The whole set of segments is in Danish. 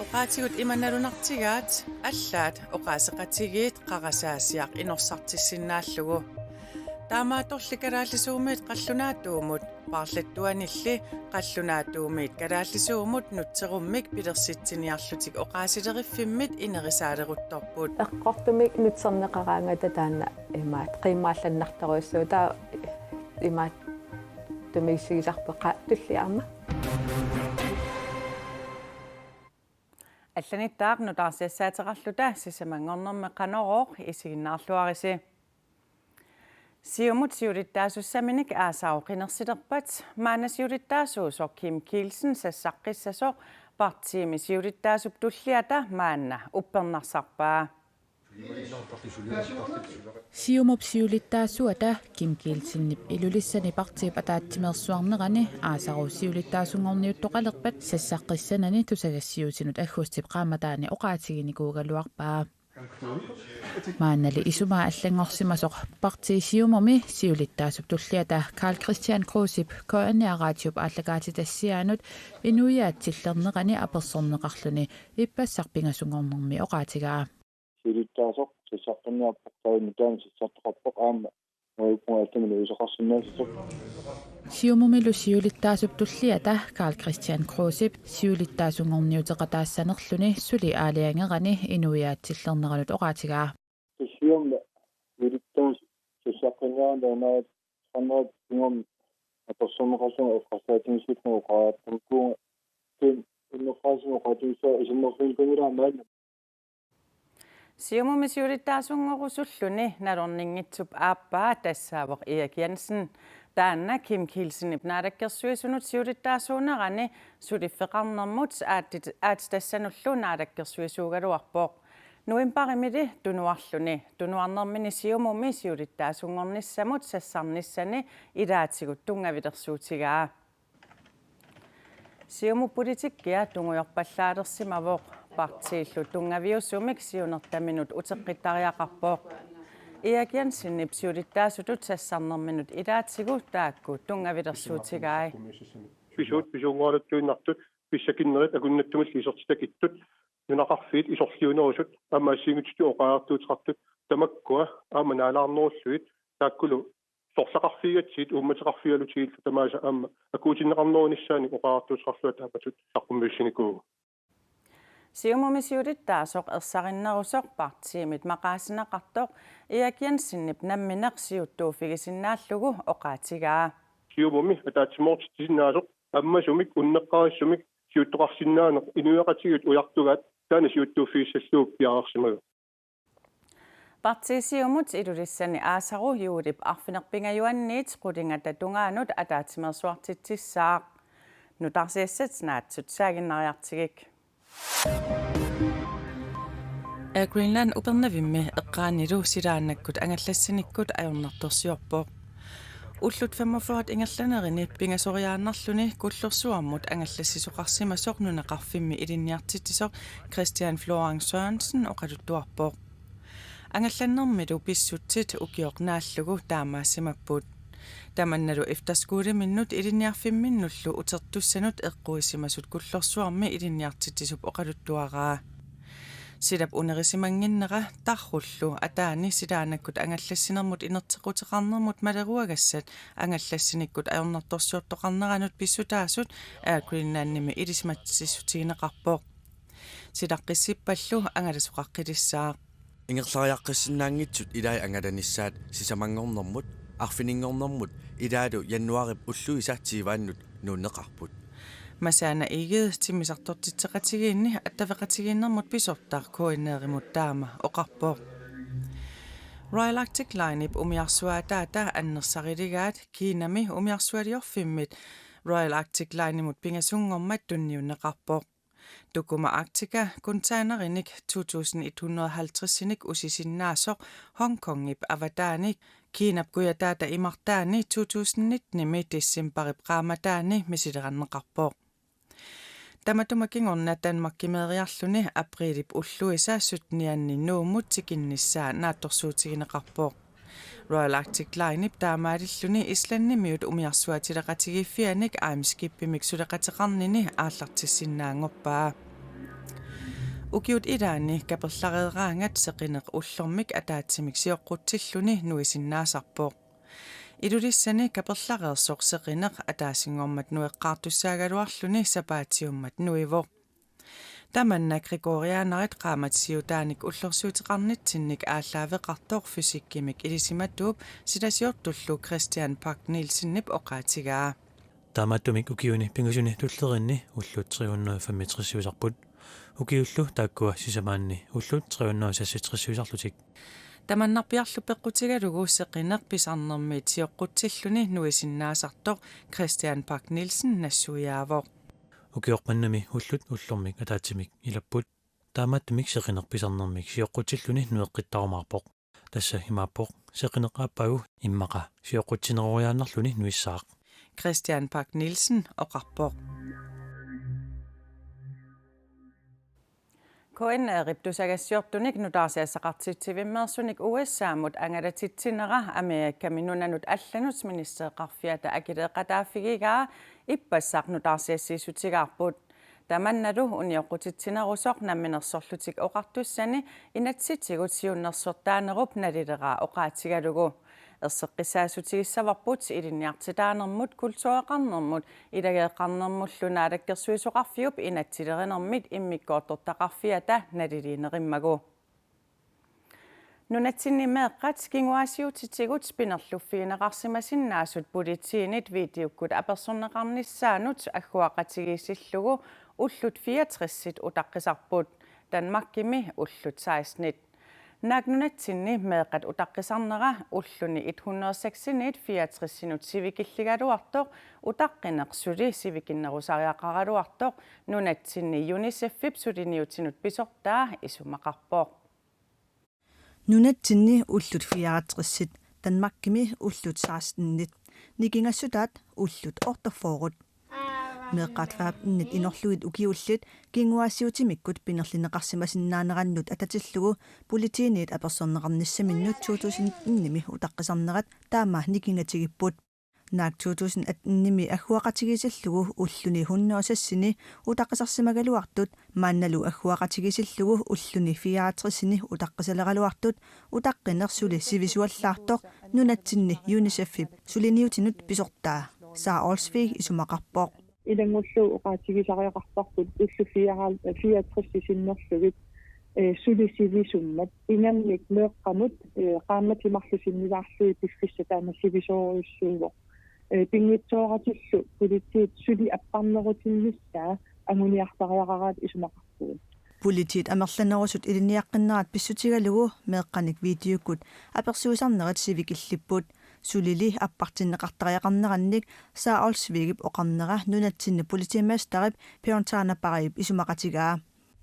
Oqaatigut imanalunartigaat allaat oqaaseqatigiit qarasaasiaq inorsortissinnaаллугу таамааторли калааллисуумиит қаллунаатуумут парлаттуанилли қаллунаатуумиит калааллисуумут нутсеруммик пилерситсиниарлутик оqaасилериффиммит инерисаалерутторпут эққортумик нутсернеқараангата таана имаат қиммаалланнарторуссуу таа имаат тумиссигисарпеқа туллиарма алланиттаақну таарсиассаатеқарлута сисамангорнэрме қанорооқ исигиннаарлуариси сиумут сиулиттаасуссаминик аасао қинерсилерпат маанасиулиттаасуусо Kim Kielsen сассаққиссасо партиими сиулиттаасуп туллиата маанна уппернарсарпаа Siumup siulittaasuata Kim Kielsenip ilulissani partiip ataattimersuarnerani aasaru siulittaasungorniuttoqalerpat sassaqqissanani tusagassiusinut agguustip qaamataani oqaatiginikuugaluarpaa maannali isumaa allangorsimasoq partisiumumi siulittaasup tulliata Carl Christian Krosip koaniaraatiup aallakaatitassiaanut inuiaatsillernerani apersorneqarluni ippassarpingasungornermi oqaatigaa силиттаасоқ сассаққинниарпартаимитаан сиссартоқарпоқ аама моюппунгалтамилу исоқарсинаасисоқ сиумумилу сиулиттаасуп туллиата Carl Christian Krosip сиулиттаасунгорниутеқатаассанерлүни сули аалиангерани инуиаатсиллернеранут оqaатигаа сиумма силиттаас сассаққинниаранаа саннерат ингом аперсонеқарлуга офқарсаатингисутнуу оқааттаркуунга тэн иннерфаасуно оқаатиуса исиммерфилкумилаамаана сиумуми сиулиттаасунгорусуллуни налорнингитсуп ааппаа тассаавоқ Erik Jensen таанна Kim Kielsen ипнаалаккерсуисунут сиулиттаасуунерани сулиффеқарнэрмут аатитассануллу наалаккерсуисуугалуарпоқ нуимпаримили тунуарлуни тунуарнэрмини сиумуми сиулиттаасунгорниссамут сассарниссани илаатигут тунгавилерсуутигаа сиуму политиккиа тунгуйорпаллаалерсимавоқ партииллу тунгавиуссумик сиунертаминут утеққиттариақарпоқ Erik Jensen сиулиттаасутут сассарнэрминут илаатигу таакку тунгавилерсуутигаи писуунгоалаттуиннартут писсакиннерит акуннаттумил исертитакиттут нунақарфиит исорлиунерусут аммаассингутиту оқаартуутеқартут тамаккуа ааманаалаарнеруллуит тааккулу сорлақарфигатсиит умматеқарфигалутигил тамааса аама акуутиннеқарнерунissaани оқаартуутеқарлуат таапатут саққуммиуссиникуу сиумуми сиулиттаасоқ ерсариннерусоқ партиимит мақаасинақартоқ Erik Jensenнип намминеқ сиуттууфигисиннааллугу оqaатигаа сиумуми атаатсимоортитисиннаасоқ аммасумик уннеққариссумик сиуттоқарсиннаанеқ инуяқатигут уяртугаат таана сиуттууфигиссаллуук пиарарсимага партисиумут илулиссани аасару юулип арфинерпингаюанниит qulingata tungaanut атаатимерсуартитсissaaq нутарсиассат наатсут саагиннариартигик Greenland upernavimme eqqaanilu silaannakкут ангаллассиниккут ajornartorsiorpoq уллут 45 ингерланерини пингасориааннарлүни куллерсуармут ангаллассисоқарсимасоқ нунеқарфимми илинниартитсисоқ Christian Florence Sørensen оқалуттуарпоқ ангалланнэрмилу писсутсит укиоқнааллугу таамаассимаппут таманналу efterskolemиннут илинниарфимминнуллу утертуссанут эққуисимасут куллерсуарми илинниартитсисуп оқалуттуараа силап унерисимангиннера тарруллу атаани силаанаккут ангаллассинермут инертеқутеқарнермут малеруагассат ангаллассиниккут ajornartorsiortoqarneranut pissutaasut Greenlandnimi илисматсиссутигинеқарпоқ силаққиссиппаллу ангаласоқаққилиссаа ингерлариаққиссинаангитсут илай ангаланissaат сисамангорнэрмут арфинингорнэрмут илаалу януарип уллуисаатсивааннут нуунеқарпут масаана игед тимисартортитсеқатигиинни аттавеқатигииннэрмут писортар коинееримут таама оқарпоқ Royal Arctic Line ip умиарсуаатаата аннерсарилигаат кинами умиарсуалиорфиммит Royal Arctic Line имут пингасунгормат тунниуннеқарпоқ Tukuma Arctica containeриник 2150-синик усисиннаасоқ Hongkongip аватааник Kiinap kuyataata imartaani 2019 tissimparip qaamataani misileranneqarpoq Tamatumakingorna Danmarkkimeeriarluni aprilip ulluisaassut nianni nuumut tikinnissaa naattorsuutigineqarpoq Royal Arctic Line taamaadilluni Islannimiut umiarsuatileqatigiiffianik aamiskippimik suleqatiqarnini aallartissinnaangorpaa. Ukiut ilaani kaperlareeraangat seqineq ullormik ataatsimik sioqqutilluni nuisinnaasarpoq. Idulissani kaperlareersoq seqineq ataasingormat nueqqaartussaagaluarluni sapaatiummat nuivoq. Tamanna Gregorianarit qaamatsiutaanik ullorsuutiqarnitsinnik ааllaaveqartoq fysikkimik ilisimattuup silasiortullu Christian Park Nielsenip oqaatigaa. Taamaattumik ukiuni pingusuni tullerinni ullut 365 ukiullu taakkua sisamaanni ullut 366 Tamannarpiarlu peqqutigalugu seqineq pisarnermiit sioqqutilluni nuisinnaasartoq Christian Park Nielsen nassuiaavoq. ukiorpannami ullut ullormik ataatsimik ilapput taamaattumik seqineq pisarnermik sioqqutilluni nueqqittarumaarpoq tassa imaappoq seqineqaappagu immaqa sioqqutsinerioriaannarluni nuissaaq. Christian Park Nielsen oqarpoq. Koen riptusagassiortunik nutaarsiassaqartitsivimmersunik USAamut angalatitsinera Amerikka minunanut allanut ministereqarfiata akileeqataafigigaa ippassaq nutaarsiassiisutigaarput. Tamannalu unioqqutitsinerusoq namminersorlutik oqartussani inatsitigut siunnersortaanerup nalileraa oqaatigalugu. Erseqqisaasutigissavarbut ilinniartitaanermut kultureqarnermut ilageeqqarnermulluna alakkersuisoqarfiup inatsilerenermit immikkoortortaqarfiata naliliinerimmagu. Nunatsinnimeeqqat kinguasiutitigut spinerluffiineqarsimasinnaasut politiinit videokkut apersorneqarnissaanut agguaqatigiissillugu ullut 64 utaqqisarput Danmarkimi ullut 16. Naagnunatsinni meeqat utaqqisarnera ulluni 106 sivikilligaluartoq utaqqinaqsuli sivikinnerusariaqaraluartoq nunatsinni UNICEF-ip suliniutinut pisortaa isumaqarpoq. Nunatsinni ullut 64 Danmarkimi ullut 16 nikingassutaat ullut ortorforut meeqqaatfaap innit inorluit ukiullut kinguassiutimikkut pinerlineqarsimasinnaanерannut atatillugu politiiniit apersorneqarnissaminnut 2009 utaqqisarnerat taama nikingatigipput naak 2009 agguaqatigisillugu ulluni 106 utaqqisarsimagaluartut maannalu agguaqatigisillugu ulluni 64 utaqqisaleqaluartut utaqqinnersuli sivisuallaartoq nunatsinni UNICEF-ip suliniutinut pisortaa saa Olsvig isumaqarpoq. Ilangullu uqaatigisariaqarparput ullu 64 sinnerlugit sulisivisummat ingamnik meeqqamut qaamatimarlusinnilaarlui piffissataama sivisooriussuuvoq pingitsoораtillu politiit suli apparnerutinnussaa anguniartariaqaraat isumaqarpugut politiit amerlanerusut iliniaqqinnerat pissutigalugu meeqqanik videokkut apersuusarnerit sivikillipput sulili appartinneqartariaqarnerannik saa Olsvigip oqarnera nunatsinni politiimastaqip peontaanaparip isumaqatigaa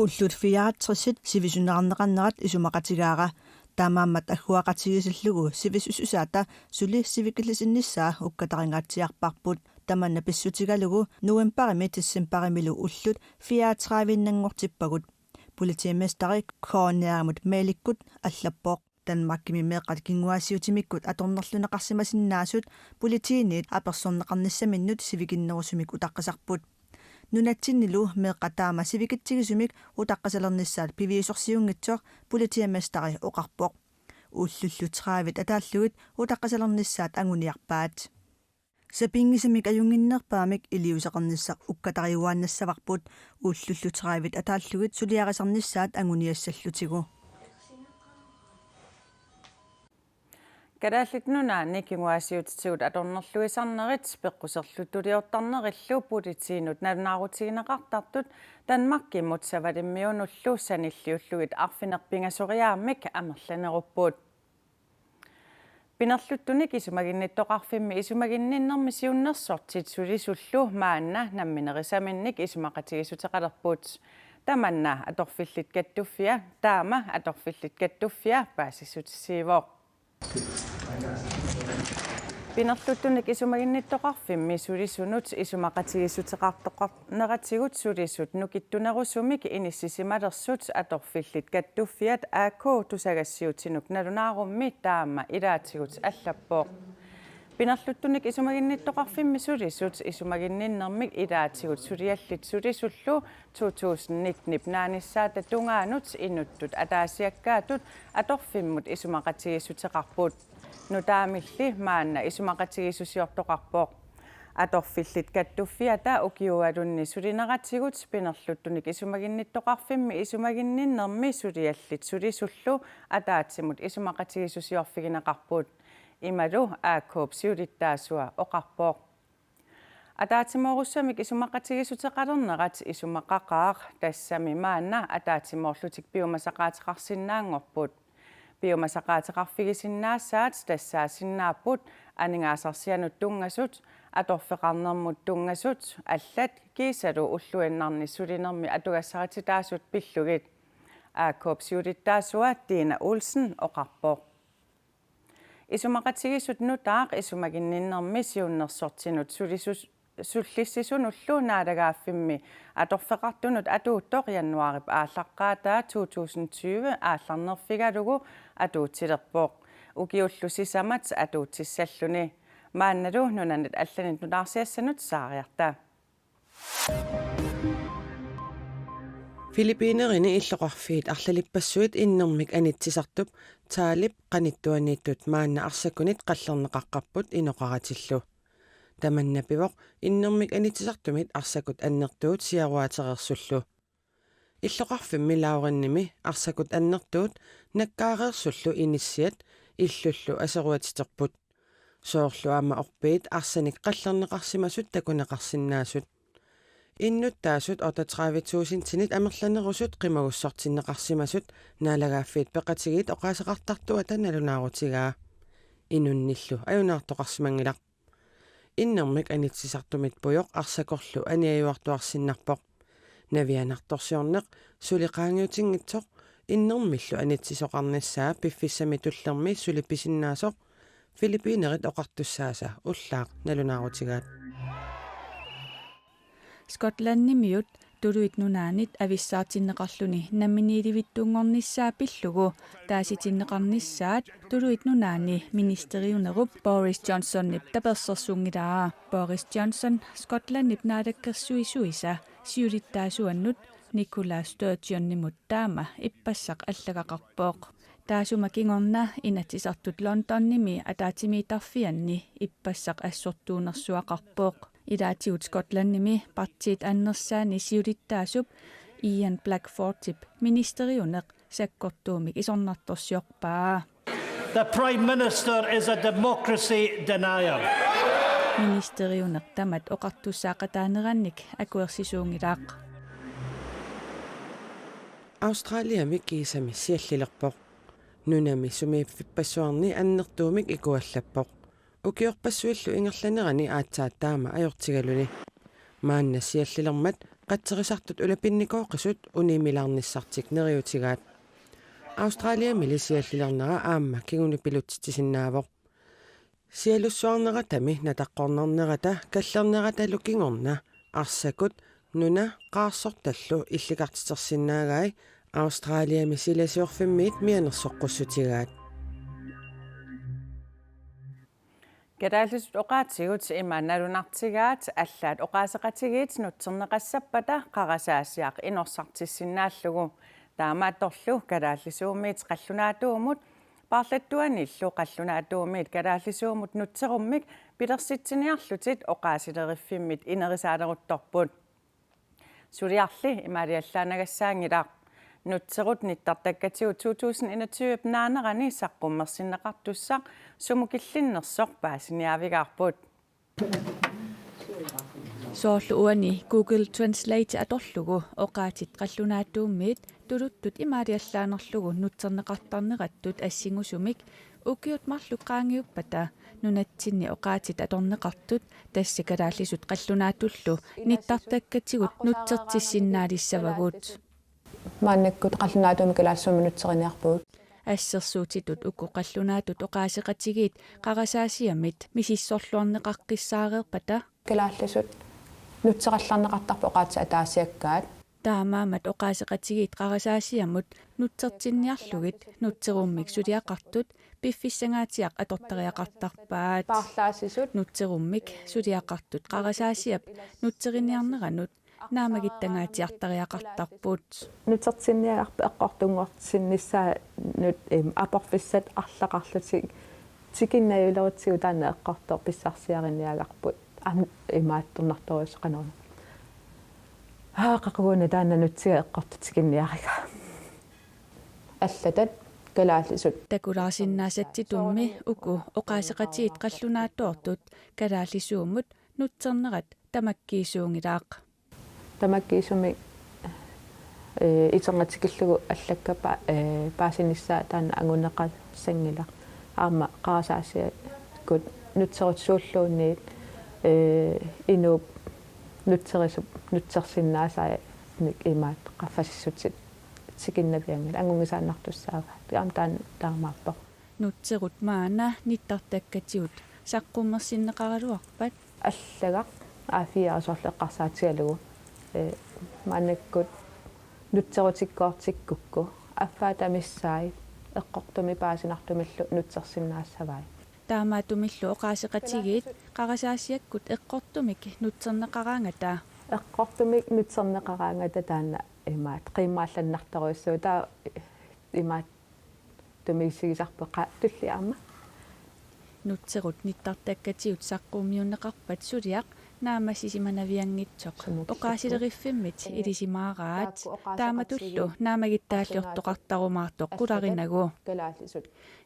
ullut 64 sivisunneqarneqarnerat isumaqatigaaqa taamaammat agguaqatigisillugu sivisususaata suli sivikillisinnissaa ukkataringaatiarparput tamanna pissutigalugu novemberimi tissimparimilu ullut 34-nangortippagut politiimastaqi koorneeramut meelikkut allappoq Danmarkimi meeqqat kinguassiutimikkut atornerluneqarsimasinnaasut politiiniit apersorneqarnissaminnut sivikinnerusumik utaqqisarput nunatsinnilu meeqqataama sivikittigisumik utaqqasalernissaat piviisorsiungitsoq politiamastaqi oqarpoq ullullu 30 ataallugit utaqqasalernissaat anguniarpaat sapingisamik ajunginnerpaamik iliuseqarnissaq ukkatariuaannassavarput ullullu 30 ataallugit suliaqasarnissaat anguniassallutigu Kadaalliknunaani kinguasiutitigut atornerluisarnerit peqquserlutuliortarnerillu politiinut nalunaarutigineqartartut Danmarkimmut savalimmiunullu sanilliullugit arfinerpingasoriaamik amerlanerupput. Pinerluttunik isumaginnittoqarfimmi isumaginninnermi siunnersortit sulisullu maanna namminerisaminnik isumaqatigisutеqalerput. Tamanna atorfillit kattuffia taama atorfillit kattuffia paasissutisiivoq. Pinerluttunik isumaginnittoqarfimmi sulisunut isumaqatigissuteqartoqarneratigut sulisut nukittunerusumik inissisimalersut atorfillit kattuffiat aakku tusagassiutinuk nalunаарummi taama ilaatigut allappoq. Pinerluttunik isumaginnittoqarfimmi sulisut isumaginninnermik ilaatigut suliallit sulisullu 2019 naanissaata tungaanut innuttut ataasiakkaatut atorfimmut isumaqatigissuteqarput. Nutaamilli maanna isumaqatigissusiortoqarpoq atorfillit kattuffiata ukiualunni sulineratigut pinerluttunik isumaginnittoqarfimmi isumaginninnermi suliallit sulisullu ataatsimut isumaqatigissusiorfigineqarput imalu aakkuup siulittaasua oqarpoq ataatimoorussamik isumaqatigissuteqalernerat isumaqaqaaq tassami maanna ataatimoorlutik piumasaqaatiqarsinnaangorput Biomasaqaatiqarfigisinnaassaat tassaasinnaaput aningaasarsianut tungasut atorfeqarnermut tungasut allat kiisalu ulluinnarni sulinermi atugassaritidaasut pillugit aakkuup siulittaasua Tiina Olsen oqarpoq isumaqatigissut nutaaq isumaginninnermi siunnersortinut sullissisunullu naalagaaffimmi atorfeqartunut atuuttoq januarip aallaqqaataa 2020 aallarnerfigalugu atuutilerpoq ukiullusisamat atuutissalluni maannalu nunanit allanit nunaarsiassanut saariarta Filipiinerini illoqarfiit arlalipassuit innermik anitsisartup taalip qanittuaniittut maanna arsakunit qallerneqaqqarput inoqaratillu tamannapivoq innermik anitsisartumit arsakut annertuut siaruatereersullu illoqarfimmi laurinnimi arsakut annertuut nakkaareersullu inissiat illullu aseruatiterput soorlu ama orpiit arsanik qallerneqarsimasut takuneqarsinnaasut innuttaasut otatravituusintinit amerlanerusut qimagussortinneqarsimasut naalagaaffiit peqatigit oqaaseqartartuata nalunaarutigaa inunnillu ajunaartoqarsimangilaq innermik anitsisartumit pujoq arsakorlu aniajuartuarsinnarpoq navianartorsiorneq suliqaangiutingitsoq innermillu anitsisoqarnissaa piffissami tullermi sulipissinnaasoq Filipiinerit oqartussaasa ullaaq nalunaarutigaat Skotlandnimiut tuluit nunaanit avissaartinneqarluni namminiilivittuungornissaa pillugu taasitinneqarnissaat tuluit nunaani ministeriunerup Boris Johnsonnip tapersersuungilaa Boris Johnson Skotlandnip naalakkersuisuisa siulittaasuannut Nicola Sturgeonnimut taama ippassaq allagaqarpooq taasumакингорна inatisartut Londonnimi ataatimitarfianni ippassaq assortuunersuaqarpooq ilaatiut Skotlandnimi partiit annersaani siulittaasup Ian Blackfordip ministeriuneq sakkortuumik isornartorsiorpaa The Prime Minister is a democracy denier. Ministeriuneq tamat oqartussaaqataanerannik akuersisuungilaaq Australiami kiisami siallilerpoq nunami sumiiffipassuarni annertuumik ikuallappoq ukiorpassuillu ingerlanerani aatsaataama ajortigaluni maanna siallilermat qatserisartut ulapinnikooqisut unimilaarnissartik neriutigaat Australiami lisiallilernera aamma kinguni pilutsitisinnaavoq sialussuarneratami nataqqornernerata kallernerata lukingorna arsakut nuna qaarsortallu illikartitersinnaagai Australiami silasiorfimmiit mianersoqqussutigaat Kadaallisut oqaatigut imaannalunartigaat allaat oqaaseqatigiit nutserneqassappata qarasaasiaq inorsartissinnaаллугу таамаатторлу калааллисуумиит қаллунаатуумут парлаттуаниллу қаллунаатуумиит калааллисуумут нутсеруммик пилерситсиниарлутит оqaасилериффиммит инерисаалерутторпут сулиарли имаалиаллаанагассаангилаа нутсерут ниттартаккатигу 2021 наанерани саққуммерсиннеқартуссақ сумукиллиннерсоқ паасиниавигаарпут Soorlu uani Google Translate atorlugu oqaatit qallunaattuummiit tuluttut imaaliallaanerlugu nutserneqartarnerattut assingusumik ukiut marluqqaangiuppata nunatsinni oqaatit atorneqartut tassakalaallisut qallunaatullu nittartakkatigut nutsertissinnaalisavagut мааннаккут qallunaatuumi kalaassumi nutseriniarpuut ассерсуутитут уккоқаллунаатут оқаасеқатигиит қарасаасиамит мисиссорлуарнеқаққиссаареерпата калаалласут нутсеқалларнеқартарпо оқаатса атаасиаккаат таамаамат оқаасеқатигиит қарасаасиамут нутсертинниарлугит нутсеруммик сулиақартут пиффиссангаатиақ атортериақартарпаат паарлаасисут нутсеруммик сулиақартут қарасаасиап нутсериниарнеранут наамагиттангаатиартариақартарпут нутсертинниагарпа эққортунгортсиннissaа нут апорфиссат арлақарлутик тикиннаюлерутсигу таана эққортор писсарсиариниагарпут имааттурнарторуссо канаруна қақуна таана нутсига эққортутикинниарига аллатат калааллисут такулаарсиннаасатситумми уку оқаасеқатигит қаллунааттуортут калааллисууммут нутсернерат тамаккиисуунгилаақ тамаккиисуми итсергатикиллугу аллаккапа паасиниссаа таана ангунеқассангила аама қарасаасиа кут нутсерутсууллуунниит инуп нутсерисуп нутсерсиннаасаа ник имаат qaffasissutsit sikиннавиангила ангунгисааннартуссаава таам таамааппо нутсерут маана ниттартаккатигут саққуммерсиннеқаралуарпат аллагақ А4-асоорлеққарсаатигалугу манаккут нутсерутиккоортиккукку аффаатамиссаи эққортуми паасинартумиллу нутсерсиннаассавай таамаатумиллу оқаасеқатигиит қарасаасиаккут эққортумик нутсернеқараангата эққортумик нутсернеқараангата таана имаат қиммаалланнарторуйссуу таа имаат тумиссигисарпеқа туллиарма нутсерут ниттартаккатигут саққуммиуннеқарпат сулиақ наамассисиманавиангитсоқ оқаасилериффиммит илисимаараат тааматуллу наамагиттааллиортоқартарумаартоқ қуларинагу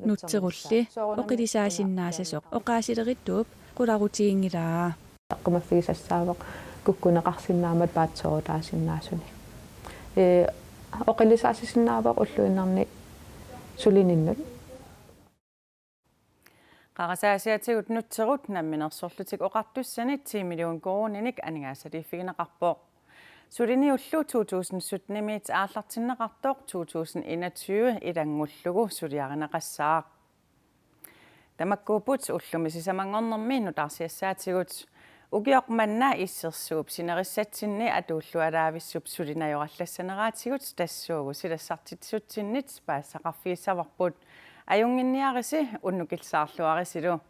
нутсерулли оқилисаасиннаасасоқ оқаасилериттууп қуларутигингилаа аққумаффигисассаавоқ куккунеқарсиннаамат паатсоорутаасиннаасуни оқилисаасисиннаавоқ уллуиннарни сулининнут Qarasasiatигут нутсерут намминерсорлутик оқартуссани 10 миллион корониник анингаасалиффигинеқарпоо. Сулини уллу 2017 ааллартиннеқартоқ 2021 илангуллугу сулиаринеқассаа. Тамаккуупут уллуми сисамангорнэрми нутарсиассаатигут угиоқманна иссерсууп синериссатсинни атууллуалаависсуп сулинайораллассанераатигут тассуугу силассартитсутсиннит паассақарфииссаварпут аюнгинниариси уннукилсаарлуарисилу